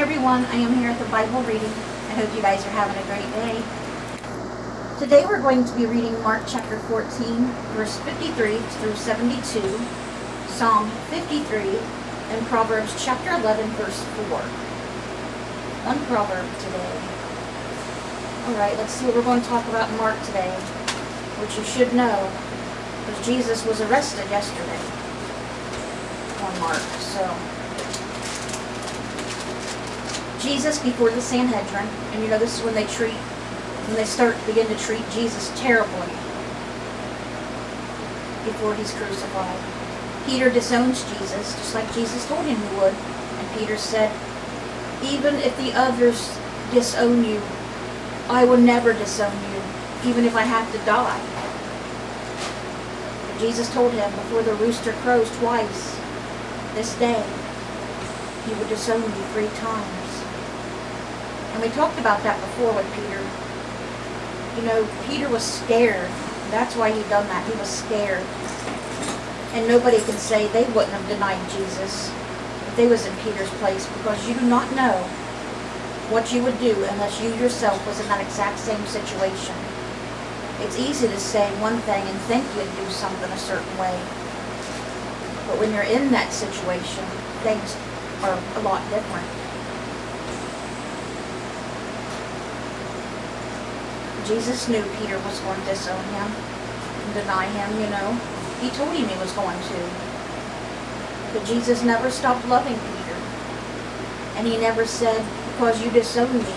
everyone, I am here at the Bible reading. I hope you guys are having a great day. Today we're going to be reading Mark chapter 14, verse 53 through 72, Psalm 53, and Proverbs chapter 11, verse 4. One proverb today. Alright, let's see what we're going to talk about in Mark today, which you should know, because Jesus was arrested yesterday on Mark, so... Jesus before the Sanhedrin, and you know this is when they begin to treat Jesus terribly before he's crucified. Peter disowns Jesus, just like Jesus told him he would, and Peter said, even if the others disown you, I will never disown you, even if I have to die. But Jesus told him, before the rooster crows twice this day, you will disown me 3 times. And we talked about that before with Peter. You know, Peter was scared. That's why he done that. He was scared. And nobody can say they wouldn't have denied Jesus if they was in Peter's place, because you do not know what you would do unless you yourself was in that exact same situation. It's easy to say one thing and think you'd do something a certain way. But when you're in that situation, things are a lot different. Jesus knew Peter was going to disown him and deny him, you know. He told him he was going to. But Jesus never stopped loving Peter. And he never said, because you disown me,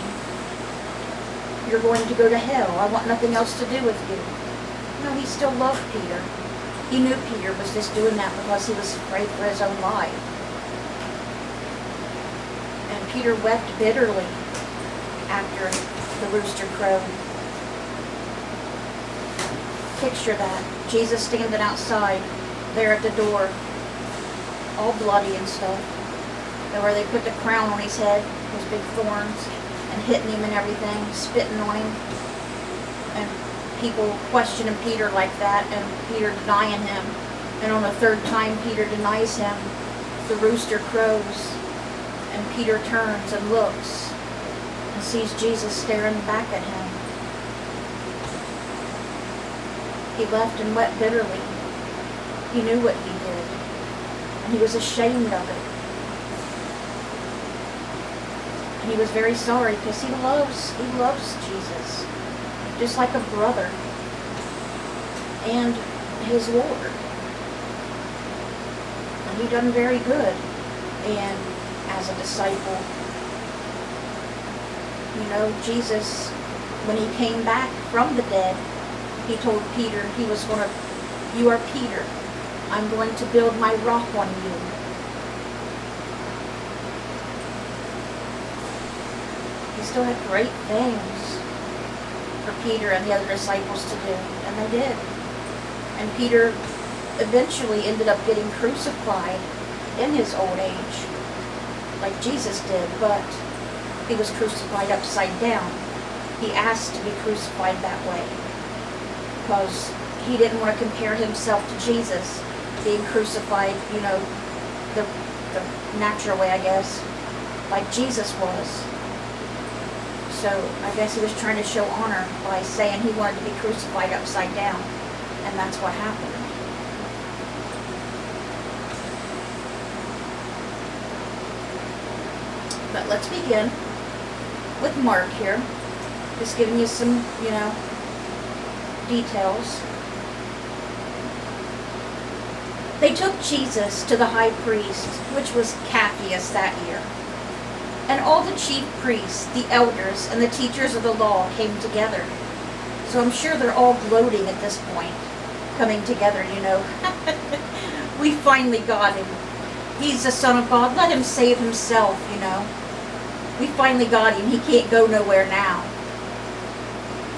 you're going to go to hell. I want nothing else to do with you. No, he still loved Peter. He knew Peter was just doing that because he was afraid for his own life. And Peter wept bitterly after the rooster crowed. Picture that. Jesus standing outside, there at the door, all bloody and stuff. And where they put the crown on his head, those big thorns, and hitting him and everything, spitting on him. And people questioning Peter like that, and Peter denying him. And on the 3rd time Peter denies him, the rooster crows, and Peter turns and looks, and sees Jesus staring back at him. He left and wept bitterly. He knew what he did, and he was ashamed of it. And he was very sorry, because he loves Jesus, just like a brother and his Lord. And he done very good, and as a disciple, you know, Jesus, when he came back from the dead, he told Peter you are Peter. I'm going to build my rock on you. He still had great things for Peter and the other disciples to do, and they did. And Peter eventually ended up getting crucified in his old age, like Jesus did, but he was crucified upside down. He asked to be crucified that way, because he didn't want to compare himself to Jesus being crucified, you know, the natural way, I guess, like Jesus was. So I guess he was trying to show honor by saying he wanted to be crucified upside down, and that's what happened. But let's begin with Mark here, just giving you some, you know, details. They took Jesus to the high priest, which was Caiaphas that year. And all the chief priests, the elders, and the teachers of the law came together. So I'm sure they're all gloating at this point, coming together, you know. We finally got him. He's the Son of God. Let him save himself, you know. We finally got him. He can't go nowhere now.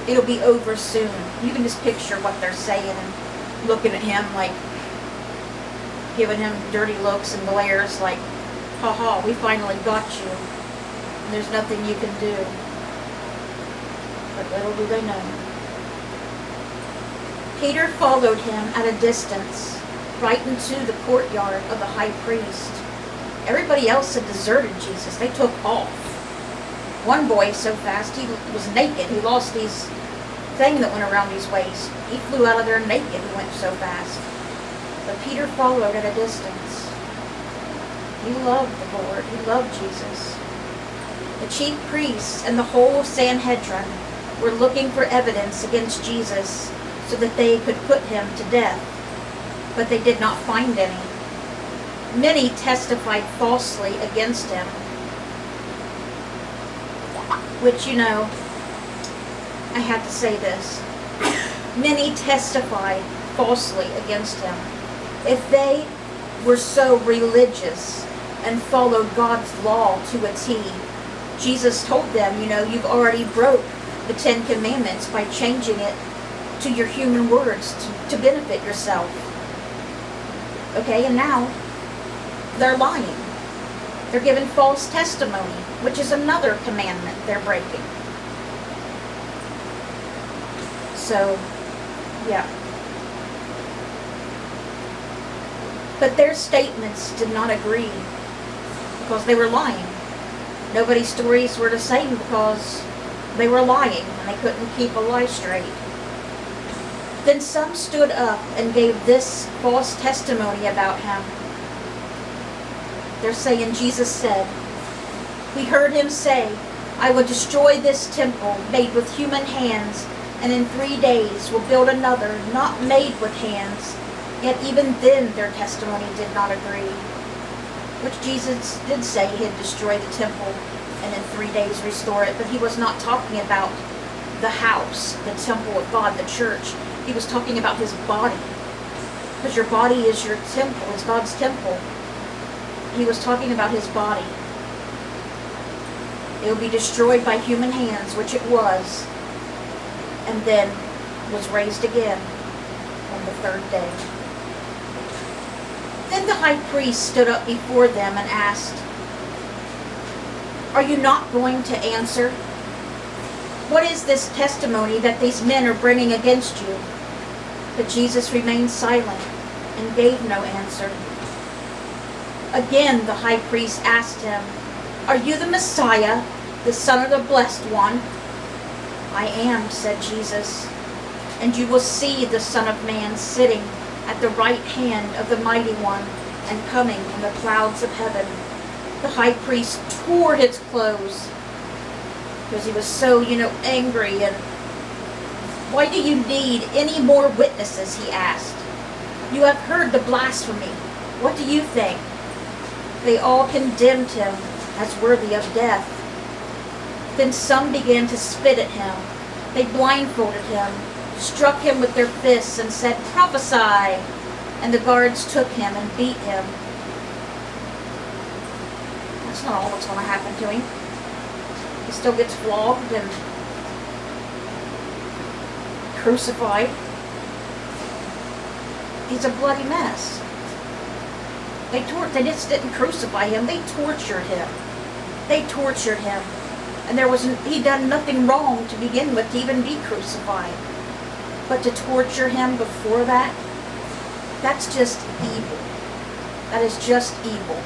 It'll be over soon. You can just picture what they're saying and looking at him, like giving him dirty looks and glares like, haha, we finally got you. And there's nothing you can do. But little do they know. Peter followed him at a distance, right into the courtyard of the high priest. Everybody else had deserted Jesus. They took off. One boy so fast he was naked. He lost his thing that went around his waist. He flew out of there naked. He went so fast. But Peter followed at a distance. He loved the Lord. He loved Jesus. The chief priests and the whole Sanhedrin were looking for evidence against Jesus so that they could put him to death, but they did not find any. Many testified falsely against him, which, I had to say this. Many testified falsely against him. If they were so religious and followed God's law to a T, Jesus told them, you've already broke the 10 Commandments by changing it to your human words to benefit yourself. Okay, and now they're lying. They're giving false testimony, which is another commandment they're breaking. So, yeah. But their statements did not agree because they were lying. Nobody's stories were the same because they were lying and they couldn't keep a lie straight. Then some stood up and gave this false testimony about him. They're saying Jesus said, "We heard him say, I will destroy this temple made with human hands, and in 3 days will build another not made with hands." Yet even then their testimony did not agree. Which Jesus did say he'd destroy the temple and in 3 days restore it, but he was not talking about the house, the temple of God, the church. He was talking about his body. Because your body is your temple, it's God's temple. He was talking about his body. It will be destroyed by human hands, which it was, and then was raised again on the 3rd day. Then the high priest stood up before them and asked, "Are you not going to answer? What is this testimony that these men are bringing against you?" But Jesus remained silent and gave no answer. Again the high priest asked him, "Are you the Messiah, the Son of the Blessed One?" "I am," said Jesus, "and you will see the Son of Man sitting at the right hand of the Mighty One and coming in the clouds of heaven." The high priest tore his clothes because he was so, angry. And "Why do you need any more witnesses?" he asked. "You have heard the blasphemy. What do you think?" They all condemned him as worthy of death. Then some began to spit at him. They blindfolded him, struck him with their fists, and said, "Prophesy!" And the guards took him and beat him. That's not all that's going to happen to him. He still gets flogged and crucified. He's a bloody mess. They just didn't crucify him. They tortured him. They tortured him. And he'd done nothing wrong to begin with to even be crucified. But to torture him before that, that's just evil. That is just evil.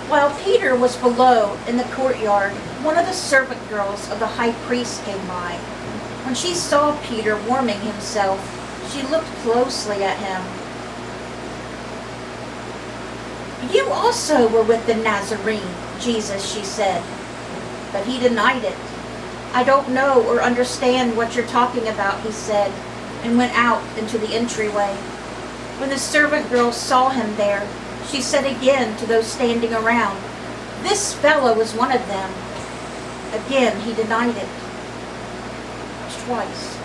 While Peter was below in the courtyard, one of the servant girls of the high priest came by. When she saw Peter warming himself, she looked closely at him. "You also were with the Nazarene, Jesus," she said. But he denied it. "I don't know or understand what you're talking about," he said, and went out into the entryway. When the servant girl saw him there, she said again to those standing around, "This fellow is one of them." Again he denied it. Twice.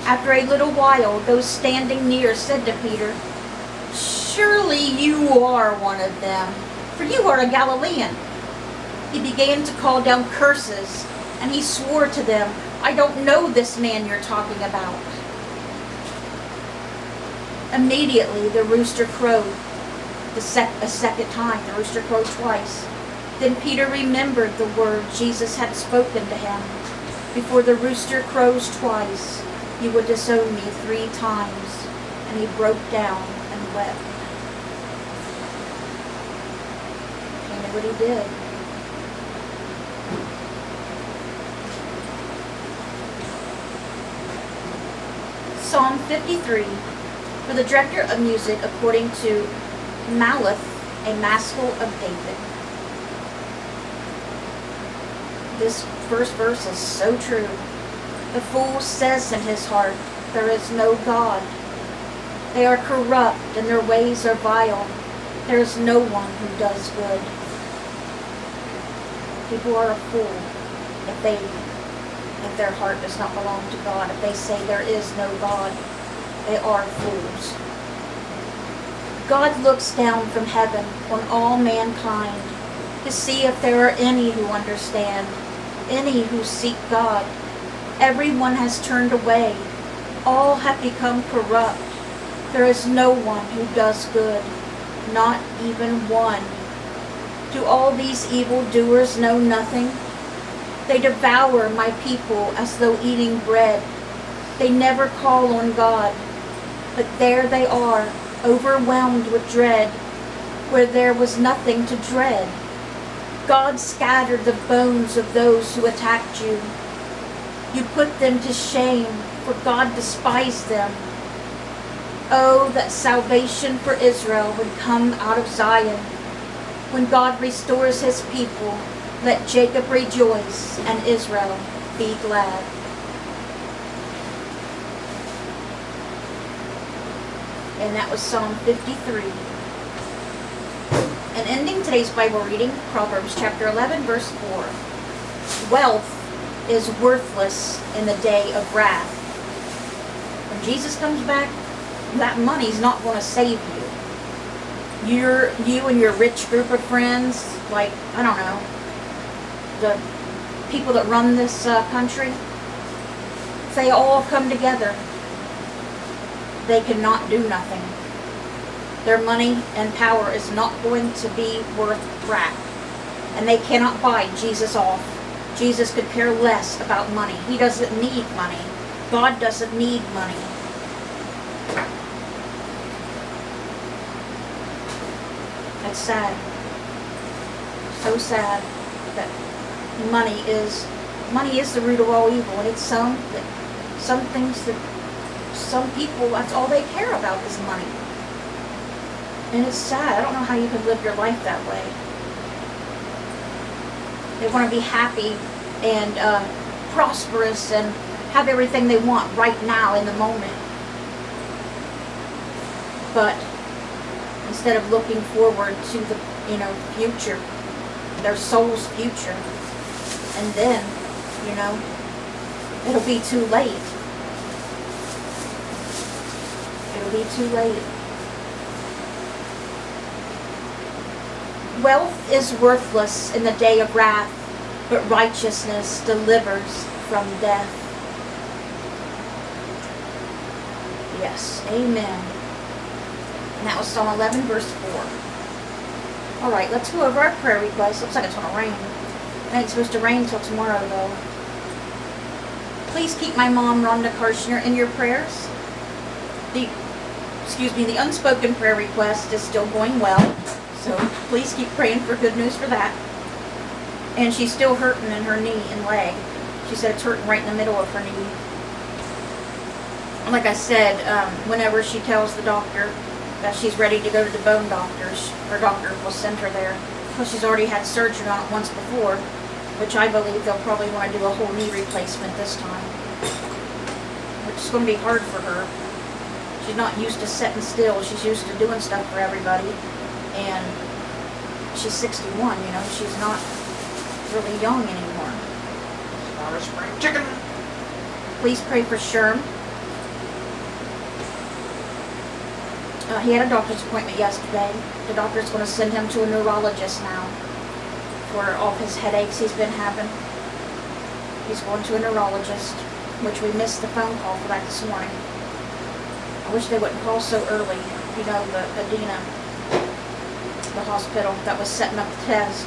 After a little while, those standing near said to Peter, "Surely you are one of them, for you are a Galilean." He began to call down curses, and he swore to them, "I don't know this man you're talking about." Immediately the rooster crowed a second time. The rooster crowed twice. Then Peter remembered the word Jesus had spoken to him. "Before the rooster crows twice, you will disown me 3 times." And he broke down and wept. He knew what he did. Psalm 53, for the director of music according to Maleth, a maskil of David. This first verse is so true. The fool says in his heart, there is no God. They are corrupt and their ways are vile. There is no one who does good. People are a fool if their heart does not belong to God. If they say there is no God, they are fools. God looks down from heaven on all mankind to see if there are any who understand, any who seek God. Everyone has turned away. All have become corrupt. There is no one who does good, not even one. Do all these evildoers know nothing? They devour my people as though eating bread. They never call on God, but there they are, overwhelmed with dread, where there was nothing to dread. God scattered the bones of those who attacked you. You put them to shame, for God despised them. Oh, that salvation for Israel would come out of Zion. When God restores his people, let Jacob rejoice and Israel be glad. And that was Psalm 53. And ending today's Bible reading, Proverbs chapter 11, verse 4. Wealth is worthless in the day of wrath. When Jesus comes back, that money's not going to save you. You and your rich group of friends, like, I don't know, the people that run this country, if they all come together, they cannot do nothing. Their money and power is not going to be worth crap. And they cannot buy Jesus off. Jesus could care less about money. He doesn't need money. God doesn't need money. That's sad. So sad that money is the root of all evil, and it's some things that some people, that's all they care about is money. And it's sad. I don't know how you can live your life that way. They want to be happy and prosperous and have everything they want right now in the moment. But instead of looking forward to the, future, their soul's future, and then, it'll be too late. It'll be too late. Wealth is worthless in the day of wrath, but righteousness delivers from death. Yes, amen. And that was Psalm 11, verse 4. Alright, let's go over our prayer requests. Looks like it's going to rain. It ain't supposed to rain until tomorrow, though. Please keep my mom, Rhonda Karshner, in your prayers. The unspoken prayer request is still going well. So please keep praying for good news for that. And she's still hurting in her knee and leg. She said it's hurting right in the middle of her knee. Like I said, whenever she tells the doctor that she's ready to go to the bone doctors, her doctor will send her there. Because she's already had surgery on it once before, which I believe they'll probably want to do a whole knee replacement this time. Which is going to be hard for her. She's not used to sitting still. She's used to doing stuff for everybody. And she's 61, she's not really young anymore. It's not a spring chicken. Please pray for Sherm. He had a doctor's appointment yesterday. The doctor's going to send him to a neurologist now for all of his headaches he's been having. He's going to a neurologist, which we missed the phone call for that this morning. I wish they wouldn't call so early. The Adina, the hospital that was setting up the test.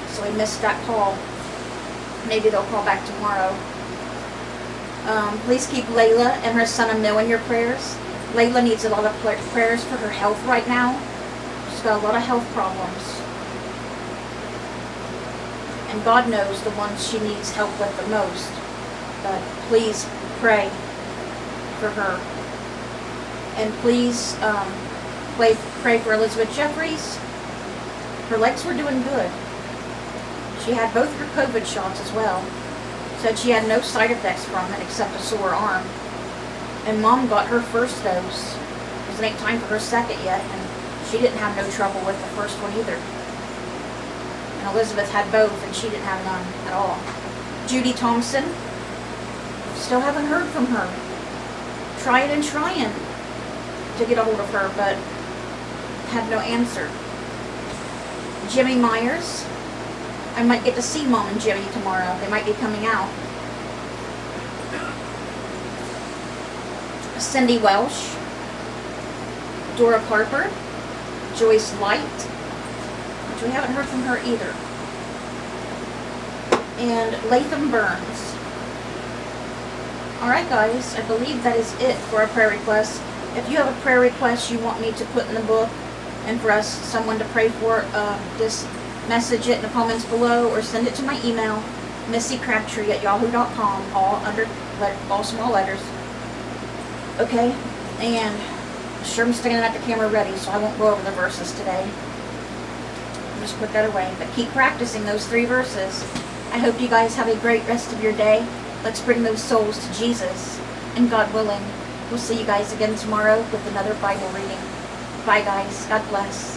So we missed that call. Maybe they'll call back tomorrow. Please keep Layla and her son Emil in your prayers. Layla needs a lot of prayers for her health right now. She's got a lot of health problems. And God knows the ones she needs help with the most. But please pray for her. And please pray for Elizabeth Jeffries. Her legs were doing good. She had both her COVID shots as well. Said she had no side effects from it except a sore arm. And Mom got her first dose. Because it ain't time for her second yet. And she didn't have no trouble with the first one either. And Elizabeth had both and she didn't have none at all. Judy Thompson. Still haven't heard from her. Trying and trying to get a hold of her, but had no answer. Jimmy Myers. I might get to see Mom and Jimmy tomorrow. They might be coming out. Cindy Welsh. Dora Harper. Joyce Light, which we haven't heard from her either. And Latham Burns. Alright guys, I believe that is it for our prayer requests. If you have a prayer request you want me to put in the book and for someone to pray for, just message it in the comments below or send it to my email, missycrabtree@yahoo.com, all small letters. Okay, and sure I'm standing at the camera ready, so I won't go over the verses today. I'll just put that away. But keep practicing those 3 verses. I hope you guys have a great rest of your day. Let's bring those souls to Jesus. And God willing, we'll see you guys again tomorrow with another Bible reading. Bye guys. God bless.